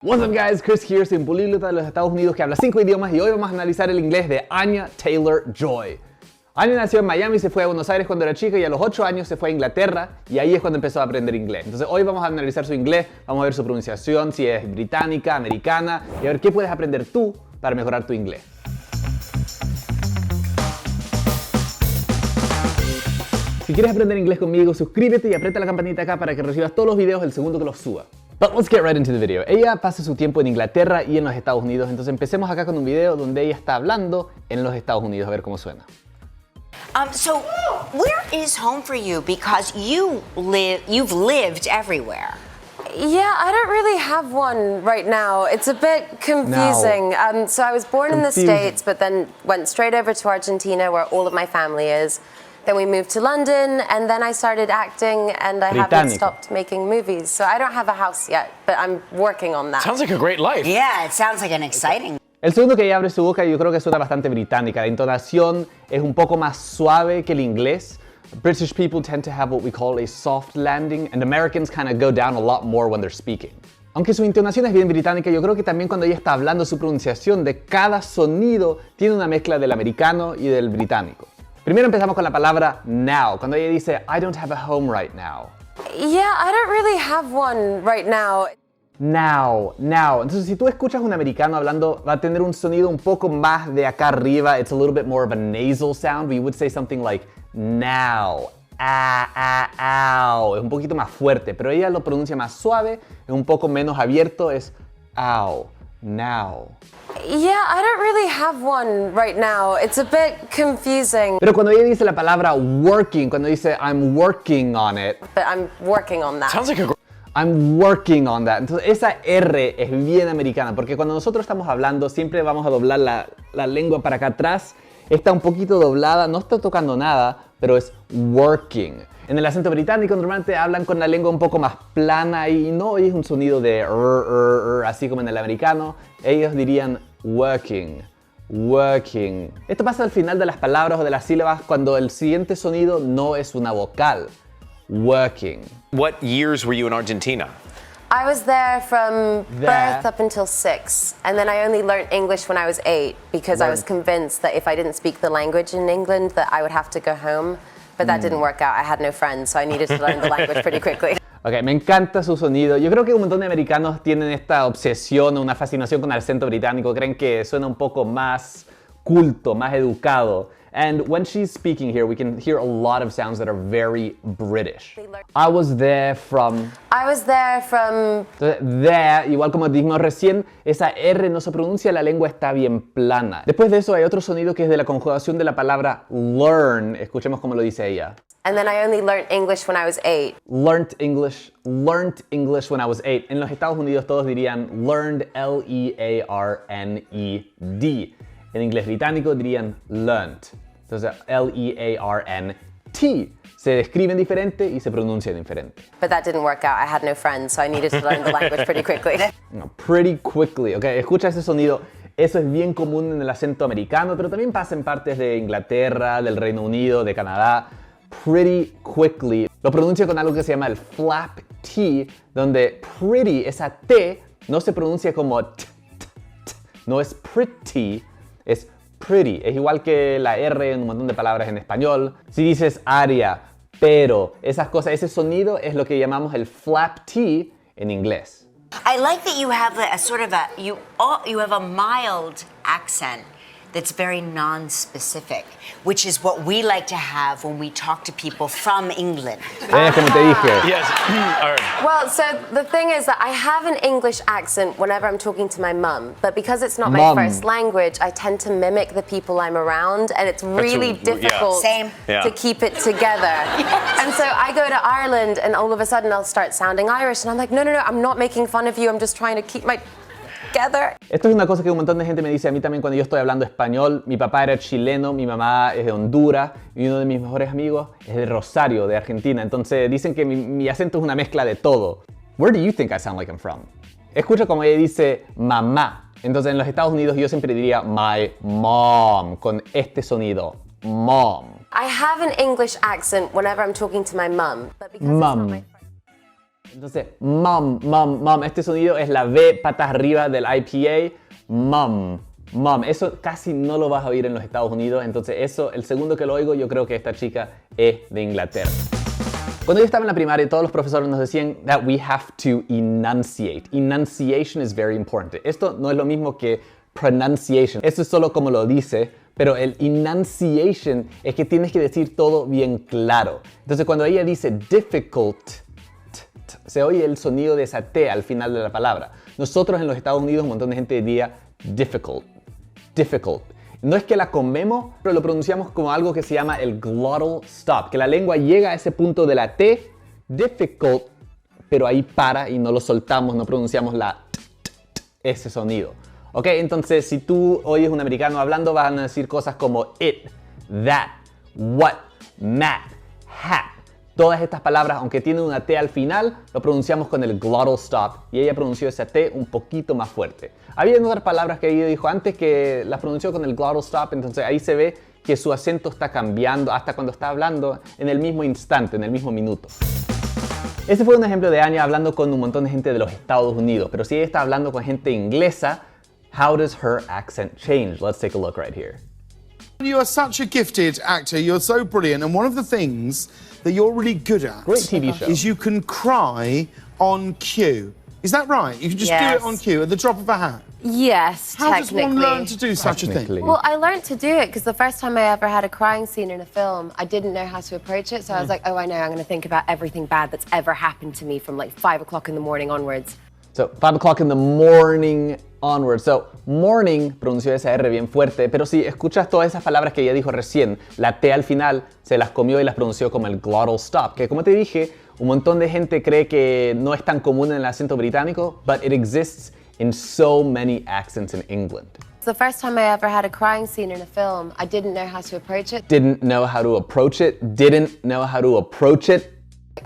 What's up guys, Chris here, soy un políglota de los Estados Unidos que habla 5 idiomas y hoy vamos a analizar el inglés de Anya Taylor-Joy. Anya nació en Miami, se fue a Buenos Aires cuando era chica y a los 8 años se fue a Inglaterra y ahí es cuando empezó a aprender inglés. Entonces hoy vamos a analizar su inglés, vamos a ver su pronunciación, si es británica, americana y a ver qué puedes aprender tú para mejorar tu inglés. Si quieres aprender inglés conmigo, suscríbete y aprieta la campanita acá para que recibas todos los videos el segundo que los suba. But let's get right into the video. Ella pasa su tiempo en Inglaterra y en los Estados Unidos, entonces empecemos acá con un video donde ella está hablando en los Estados Unidos, a ver cómo suena. So where is home for you? Because you've lived everywhere. Yeah, I don't really have one right now. It's a bit confusing. So I was born in the States, but then went straight over to Argentina where all of my family is. Then we moved to London, and then I started acting, and I haven't stopped making movies. So I don't have a house yet, but I'm working on that. Sounds like a great life. Yeah, it sounds like an exciting. El segundo que ella abre su boca yo creo que suena bastante británica. La entonación es un poco más suave que el inglés. British people tend to have what we call a soft landing, and Americans kind of go down a lot more when they're speaking. Aunque su entonación es bien británica, yo creo que también cuando ella está hablando, su pronunciación de cada sonido tiene una mezcla del americano y del británico. Primero empezamos con la palabra now, cuando ella dice I don't have a home right now. Yeah, I don't really have one right now. Now. Entonces, si tú escuchas un americano hablando, va a tener un sonido un poco más de acá arriba. It's a little bit more of a nasal sound. We would say something like now. Ow. Es un poquito más fuerte, pero ella lo pronuncia más suave, es un poco menos abierto, es ow, now. Yeah, I don't really have one right now. It's a bit confusing. Pero cuando ella dice la palabra working, cuando dice I'm working on it. But I'm working on that. Sounds like a I'm working on that. Entonces esa R es bien americana, porque cuando nosotros estamos hablando siempre vamos a doblar la lengua para acá atrás. Está un poquito doblada, no está tocando nada, pero es working. En el acento británico normalmente hablan con la lengua un poco más plana y no oyes un sonido de así como en el americano. Ellos dirían working. Esto pasa al final de las palabras o de las sílabas cuando el siguiente sonido no es una vocal. Working. What years were you in Argentina? I was there from birth up until 6, and then I only learned English when I was 8 because I was convinced that if I didn't speak the language in England that I would have to go home, but that didn't work out. I had no friends, so I needed to learn the language pretty quickly. Ok, me encanta su sonido. Yo creo que un montón de americanos tienen esta obsesión o una fascinación con el acento británico. Creen que suena un poco más culto, más educado. And when she's speaking here, we can hear a lot of sounds that are very British. I was there from... Entonces, there, igual como dijimos recién, esa R no se pronuncia, la lengua está bien plana. Después de eso hay otro sonido que es de la conjugación de la palabra learn. Escuchemos cómo lo dice ella. And then I only learned English when I was 8. Learned English when I was 8. En los Estados Unidos todos dirían learned, L-E-A-R-N-E-D. En inglés británico dirían learned. Entonces, L-E-A-R-N-T. Se describen diferente y se pronuncian diferente. But that didn't work out. I had no friends, so I needed to learn the language pretty quickly. No, pretty quickly. Okay, escucha ese sonido. Eso es bien común en el acento americano, pero también pasa en partes de Inglaterra, del Reino Unido, de Canadá. Pretty quickly. Lo pronuncia con algo que se llama el flap T, donde pretty, esa T, no se pronuncia como t. No es pretty, es pretty. Es igual que la R en un montón de palabras en español. Si dices área, pero, esas cosas, ese sonido es lo que llamamos el flap T en inglés. I like that you have you have a mild accent that's very non-specific, which is what we like to have when we talk to people from England. Como te dije. Yes. All right. Well, so the thing is that I have an English accent whenever I'm talking to my mum, but because it's not my first language, I tend to mimic the people I'm around, and it's really difficult to keep it together. And so I go to Ireland, and all of a sudden I'll start sounding Irish, and I'm like, no, I'm not making fun of you, I'm just trying to keep my... Esto es una cosa que un montón de gente me dice a mí también cuando yo estoy hablando español. Mi papá era chileno, mi mamá es de Honduras y uno de mis mejores amigos es de Rosario, de Argentina. Entonces dicen que mi acento es una mezcla de todo. Where do you think I sound like I'm from? Escucha como ella dice mamá. Entonces en los Estados Unidos yo siempre diría my mom con este sonido, mom. I have an English accent whenever I'm talking to my mum, but because it's not my Entonces, mom, mom, mom. Este sonido es la B patas arriba del IPA. Mom, mom. Eso casi no lo vas a oír en los Estados Unidos. Entonces, eso, el segundo que lo oigo, yo creo que esta chica es de Inglaterra. Cuando yo estaba en la primaria, todos los profesores nos decían that we have to enunciate. Enunciation is very important. Esto no es lo mismo que pronunciation. Esto es solo como lo dice, pero el enunciation es que tienes que decir todo bien claro. Entonces, cuando ella dice difficult, se oye el sonido de esa T al final de la palabra. Nosotros en los Estados Unidos, un montón de gente diría difficult, difficult. No es que la comemos, pero lo pronunciamos como algo que se llama el glottal stop, que la lengua llega a ese punto de la T, difficult, pero ahí para y no lo soltamos, no pronunciamos ese sonido. Ok, entonces si tú oyes un americano hablando, van a decir cosas como it, that, what, mat, hat. Todas estas palabras, aunque tienen una T al final, lo pronunciamos con el glottal stop y ella pronunció esa T un poquito más fuerte. Había otras palabras que ella dijo antes que las pronunció con el glottal stop, entonces ahí se ve que su acento está cambiando hasta cuando está hablando en el mismo instante, en el mismo minuto. Ese fue un ejemplo de Anya hablando con un montón de gente de los Estados Unidos, pero si ella está hablando con gente inglesa, how does her accent change? Let's take a look right here. You are such a gifted actor, you're so brilliant, and one of the things that you're really good at Great TV show. is you can cry on cue. Is that right? You can just do it on cue at the drop of a hat. Yes, How technically. does one learn to do such a thing? Well, I learned to do it because the first time I ever had a crying scene in a film, I didn't know how to approach it. So I was like, oh, I know, I'm going to think about everything bad that's ever happened to me from like 5 o'clock in the morning onwards. So, 5 o'clock in the morning onwards. So, morning, pronunció esa R bien fuerte, pero si escuchas todas esas palabras que ella dijo recién, la T al final se las comió y las pronunció como el glottal stop, que como te dije, un montón de gente cree que no es tan común en el acento británico, but it exists in so many accents in England. It's the first time I ever had a crying scene in a film. I didn't know how to approach it. Didn't know how to approach it. Didn't know how to approach it.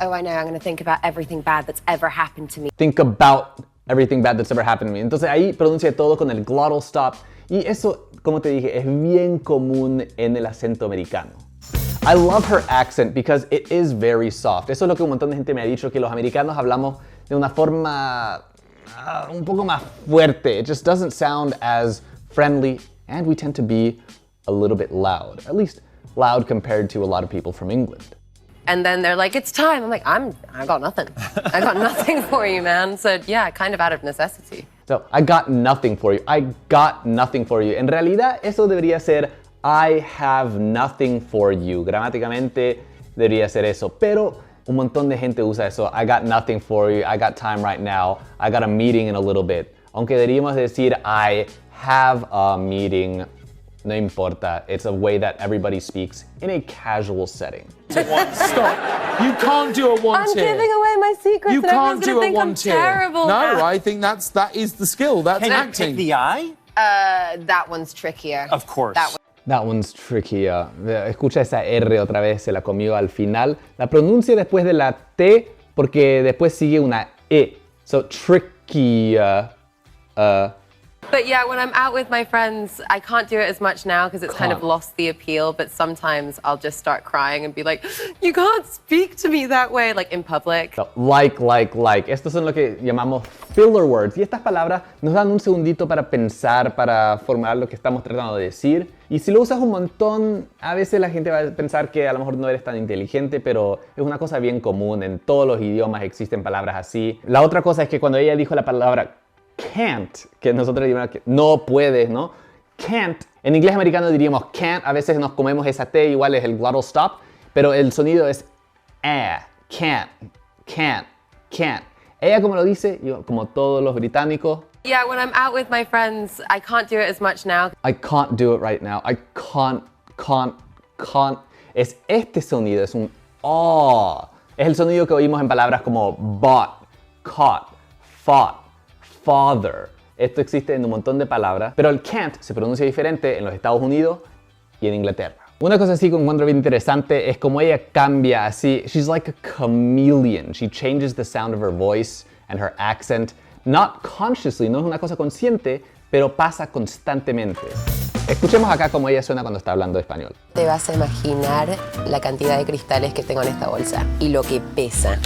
Oh, I know, I'm going to think about everything bad that's ever happened to me. Think about everything bad that's ever happened to me. Entonces ahí pronuncia todo con el glottal stop. Y eso, como te dije, es bien común en el acento americano. I love her accent because it is very soft. Eso es lo que un montón de gente me ha dicho, que los americanos hablamos de una forma un poco más fuerte. It just doesn't sound as friendly, and we tend to be a little bit loud. At least loud compared to a lot of people from England. And then they're like, it's time. I'm like, I got nothing. I got nothing for you, man. So yeah, kind of out of necessity. So, I got nothing for you. I got nothing for you. En realidad, eso debería ser I have nothing for you. Gramáticamente debería ser eso. Pero un montón de gente usa eso. I got nothing for you. I got time right now. I got a meeting in a little bit. Aunque deberíamos decir I have a meeting. No importa. It's a way that everybody speaks in a casual setting. Stop. You can't do a one I'm tier. giving away my secrets. You and can't everyone's do gonna a think one I'm tier. terrible. No, I think that is the skill. That's Can acting. you pick the I? That one's trickier. Of course. That one's tricky. Escucha esa R otra vez, se la comió al final. La pronuncia después de la T porque después sigue una E. So tricky. But yeah, when I'm out with my friends, I can't do it as much now because it's kind of lost the appeal. But sometimes I'll just start crying and be like, you can't speak to me that way, like in public. So, like. Estos son lo que llamamos filler words. Y estas palabras nos dan un segundito para pensar, para formular lo que estamos tratando de decir. Y si lo usas un montón, a veces la gente va a pensar que a lo mejor no eres tan inteligente, pero es una cosa bien común. En todos los idiomas existen palabras así. La otra cosa es que cuando ella dijo la palabra can't, que nosotros diríamos que no puedes, ¿no? Can't. En inglés americano diríamos can't. A veces nos comemos esa T, igual es el glottal stop, pero el sonido es can't. Ella como lo dice, como todos los británicos. Yeah, when I'm out with my friends, I can't do it as much now. I can't do it right now. I can't. Es este sonido, es un Es el sonido que oímos en palabras como bought, caught, fought, father. Esto existe en un montón de palabras, pero el can't se pronuncia diferente en los Estados Unidos y en Inglaterra. Una cosa así que encuentro bien interesante es como ella cambia así. She's like a chameleon. She changes the sound of her voice and her accent. Not consciously, no es una cosa consciente, pero pasa constantemente. Escuchemos acá cómo ella suena cuando está hablando español. Te vas a imaginar la cantidad de cristales que tengo en esta bolsa y lo que pesa.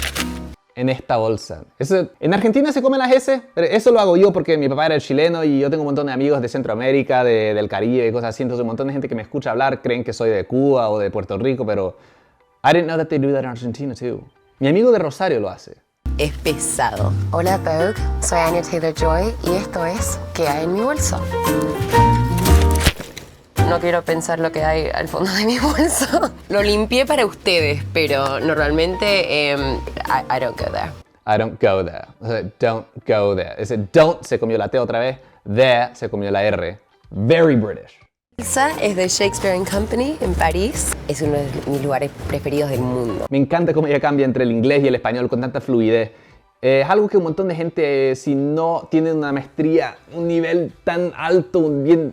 en esta bolsa. Eso, en Argentina se comen las S, pero eso lo hago yo porque mi papá era chileno y yo tengo un montón de amigos de Centroamérica, del Caribe y cosas así. Entonces un montón de gente que me escucha hablar creen que soy de Cuba o de Puerto Rico, pero I didn't know that they do that in Argentina too. Mi amigo de Rosario lo hace. Es pesado. Hola Vogue, soy Anya Taylor-Joy y esto es ¿Qué hay en mi bolso? No quiero pensar lo que hay al fondo de mi bolso. Lo limpié para ustedes, pero normalmente I don't go there. I don't go there. O sea, don't go there. Ese don't se comió la T otra vez. There se comió la R. Very British. Analiza es de Shakespeare & Company en París. Es uno de mis lugares preferidos del mundo. Me encanta cómo ella cambia entre el inglés y el español con tanta fluidez. Es algo que un montón de gente, si no tienen una maestría, un nivel tan alto,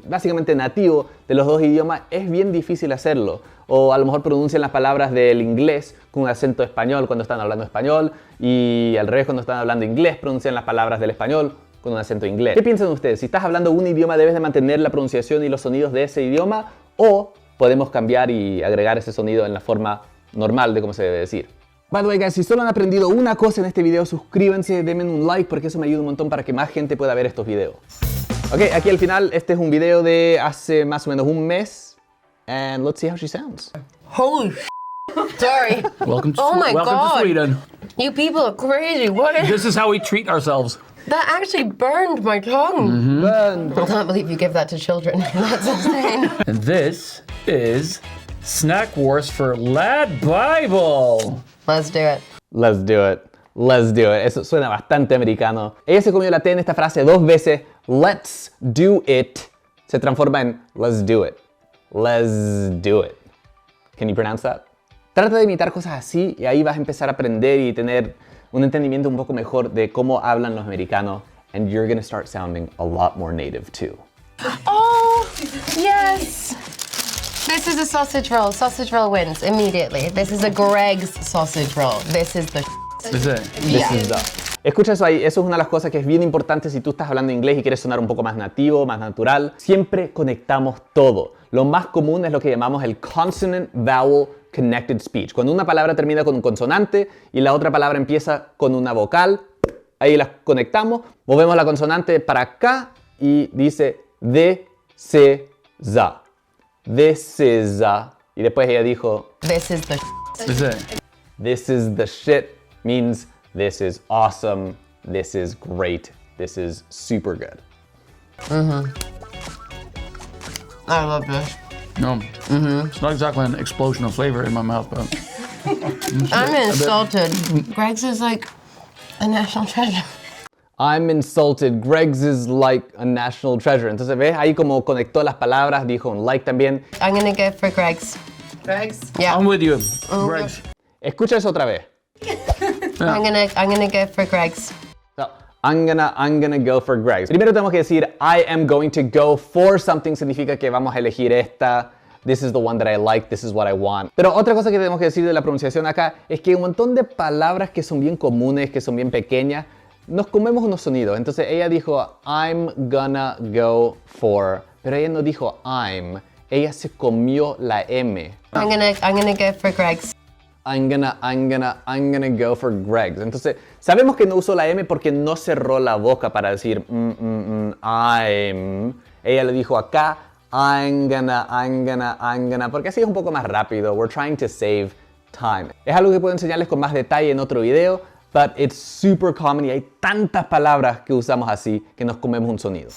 básicamente nativo de los dos idiomas, es bien difícil hacerlo. O a lo mejor pronuncian las palabras del inglés con un acento español cuando están hablando español y al revés cuando están hablando inglés pronuncian las palabras del español con un acento inglés. ¿Qué piensan ustedes? Si estás hablando un idioma, ¿debes de mantener la pronunciación y los sonidos de ese idioma? ¿O podemos cambiar y agregar ese sonido en la forma normal de cómo se debe decir? By the way, guys, si solo han aprendido una cosa en este video, suscríbanse, denme un like porque eso me ayuda un montón para que más gente pueda ver estos videos. Ok, aquí al final, este es un video de hace más o menos un mes. And let's see how she sounds. Holy sorry. Welcome to, welcome to Sweden. You people are crazy. What is... This is how we treat ourselves. That actually burned my tongue. Burned. I can't believe you give that to children. That's insane. And this is Snack Wars for Lad Bible. Let's do it. Let's do it. Let's do it. Eso suena bastante americano. Ella se comió la T en esta frase 2 veces. Let's do it se transforma en let's do it. Let's do it. Can you pronounce that? Trata de imitar cosas así y ahí vas a empezar a aprender y tener un entendimiento un poco mejor de cómo hablan los americanos. And you're gonna start sounding a lot more native too. Oh, yes. This is a sausage roll. Sausage roll wins immediately. This is a Greg's sausage roll. This is the... Is it? This is the... Escucha eso ahí, eso es una de las cosas que es bien importante si tú estás hablando inglés y quieres sonar un poco más nativo, más natural. Siempre conectamos todo. Lo más común es lo que llamamos el consonant vowel connected speech. Cuando una palabra termina con un consonante y la otra palabra empieza con una vocal, ahí las conectamos, movemos la consonante para acá y dice de, se, za. This is y después ella dijo This is the Is it? This is the shit means this is awesome, this is great, this is super good. I love this. No. It's not exactly an explosion of flavor in my mouth, but I'm insulted. Greg's is like a national treasure. I'm insulted. Greg's is like a national treasure. Entonces, ¿ves? Ahí como conectó las palabras, dijo un like también. I'm gonna go for Greg's. Greg's? Yeah. I'm with you. Greg's. Escucha eso otra vez. I'm gonna go for Greg's. No, I'm gonna go for Greg's. Primero tenemos que decir I am going to go for something significa que vamos a elegir esta. This is the one that I like, this is what I want. Pero otra cosa que tenemos que decir de la pronunciación acá es que un montón de palabras que son bien comunes, que son bien pequeñas, nos comemos unos sonidos. Entonces ella dijo I'm gonna go for, pero ella no dijo I'm, ella se comió la M. I'm gonna go for Greg's. I'm gonna go for Greg's. Entonces, sabemos que no usó la M porque no cerró la boca para decir I'm. Ella le dijo acá I'm gonna, porque así es un poco más rápido. We're trying to save time. Es algo que puedo enseñarles con más detalle en otro video, but it's super common y hay tantas palabras que usamos así que nos comemos un sonido.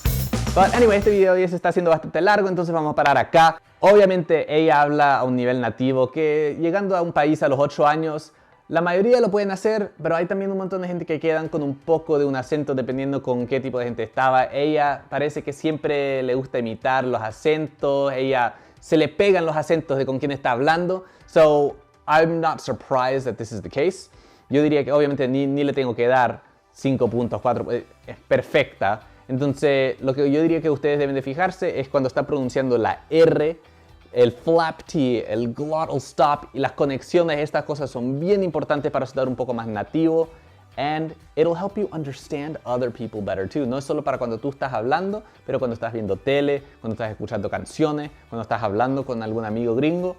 But anyway, este video ya se está haciendo bastante largo, entonces vamos a parar acá. Obviamente ella habla a un nivel nativo que llegando a un país a los 8 años, la mayoría lo pueden hacer, pero hay también un montón de gente que quedan con un poco de un acento dependiendo con qué tipo de gente estaba. Ella parece que siempre le gusta imitar los acentos, ella se le pegan los acentos de con quién está hablando. So, I'm not surprised that this is the case. Yo diría que obviamente ni le tengo que dar 5 puntos, 4, es perfecta. Entonces, lo que yo diría que ustedes deben de fijarse es cuando está pronunciando la R, el flap T, el glottal stop y las conexiones. Estas cosas son bien importantes para sonar un poco más nativo. And it'll help you understand other people better too. No es solo para cuando tú estás hablando, pero cuando estás viendo tele, cuando estás escuchando canciones, cuando estás hablando con algún amigo gringo.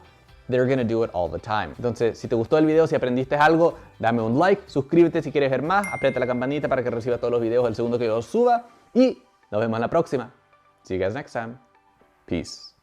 they're gonna do it all the time. Entonces, si te gustó el video, si aprendiste algo, dame un like, suscríbete si quieres ver más, aprieta la campanita para que recibas todos los videos el segundo que yo los suba y nos vemos en la próxima. See you guys next time. Peace.